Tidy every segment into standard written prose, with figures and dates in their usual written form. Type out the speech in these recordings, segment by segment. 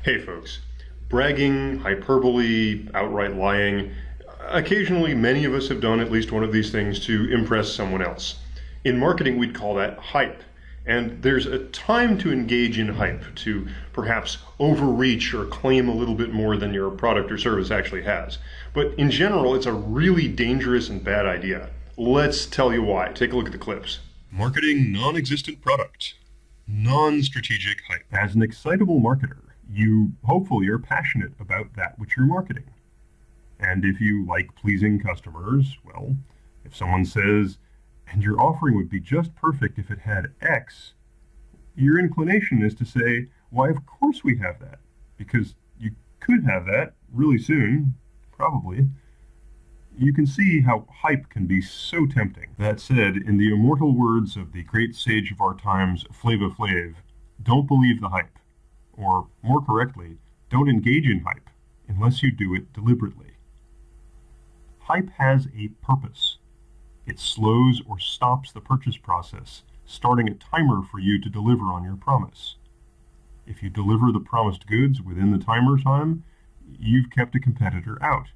Hey folks, bragging, hyperbole, outright lying, occasionally many of us have done at least one of these things to impress someone else. In marketing we'd call that hype, and there's a time to engage in hype, to perhaps overreach or claim a little bit more than your product or service actually has. But in general it's a really dangerous and bad idea. Let's tell you why. Take a look at the clips. Marketing non-existent product. Non-strategic hype. As an excitable marketer, you hopefully are passionate about that which you're marketing. And if you like pleasing customers, well, if someone says, and your offering would be just perfect if it had X, your inclination is to say, why, of course we have that, because you could have that really soon, probably. You can see how hype can be so tempting. That said, in the immortal words of the great sage of our times, Flava Flav, don't believe the hype. Or, more correctly, don't engage in hype unless you do it deliberately. Hype has a purpose. It slows or stops the purchase process, starting a timer for you to deliver on your promise. If you deliver the promised goods within the timer time, you've kept a competitor out.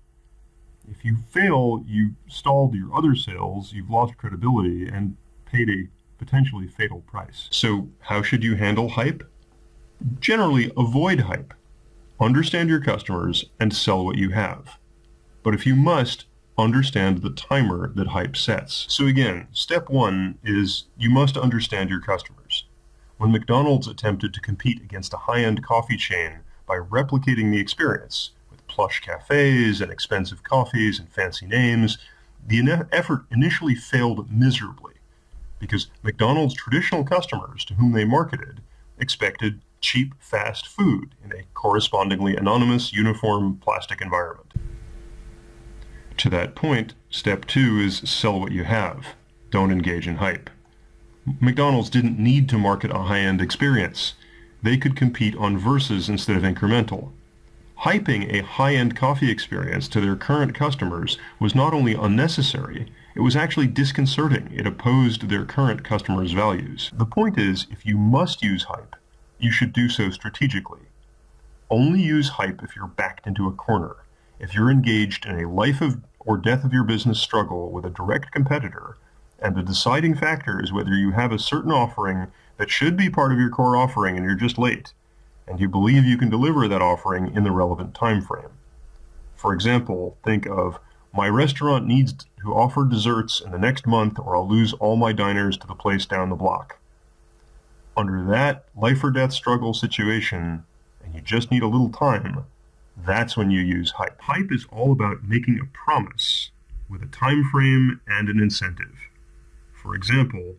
If you fail, you stalled your other sales, you've lost credibility, and paid a potentially fatal price. So how should you handle hype? Generally, avoid hype. Understand your customers and sell what you have. But if you must, understand the timer that hype sets. So again, step one is you must understand your customers. When McDonald's attempted to compete against a high-end coffee chain by replicating the experience, with plush cafes and expensive coffees and fancy names, the effort initially failed miserably because McDonald's traditional customers to whom they marketed expected cheap, fast food in a correspondingly anonymous, uniform, plastic environment. To that point, step two is sell what you have. Don't engage in hype. McDonald's didn't need to market a high-end experience. They could compete on verses instead of incremental. Hyping a high-end coffee experience to their current customers was not only unnecessary, it was actually disconcerting. It opposed their current customers' values. The point is, if you must use hype, you should do so strategically. Only use hype if you're backed into a corner. If you're engaged in a life of or death of your business struggle with a direct competitor, and the deciding factor is whether you have a certain offering that should be part of your core offering and you're just late, and you believe you can deliver that offering in the relevant time frame. For example, think of, my restaurant needs to offer desserts in the next month or I'll lose all my diners to the place down the block. Under that life or death struggle situation, and you just need a little time, that's when you use hype. Hype is all about making a promise with a time frame and an incentive. For example,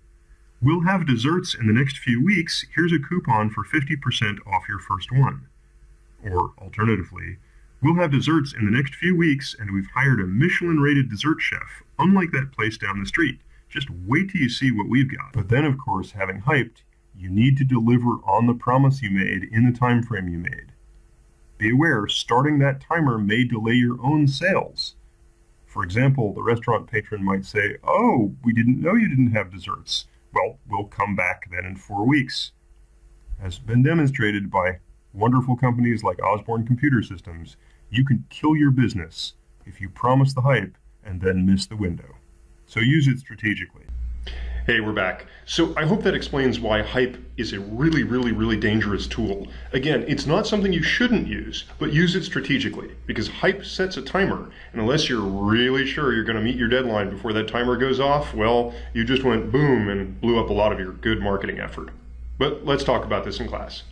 we'll have desserts in the next few weeks, here's a coupon for 50% off your first one. Or alternatively, we'll have desserts in the next few weeks and we've hired a Michelin-rated dessert chef, unlike that place down the street. Just wait till you see what we've got. But then, of course, having hyped, you need to deliver on the promise you made in the time frame you made. Be aware, starting that timer may delay your own sales. For example, the restaurant patron might say, oh, we didn't know you didn't have desserts. Well, we'll come back then in 4 weeks. As been demonstrated by wonderful companies like Osborne Computer Systems, you can kill your business if you promise the hype and then miss the window. So use it strategically. Hey, we're back. So I hope that explains why hype is a really dangerous tool. Again, it's not something you shouldn't use, but use it strategically, because hype sets a timer, and unless you're really sure you're going to meet your deadline before that timer goes off, well, you just went boom and blew up a lot of your good marketing effort. But let's talk about this in class.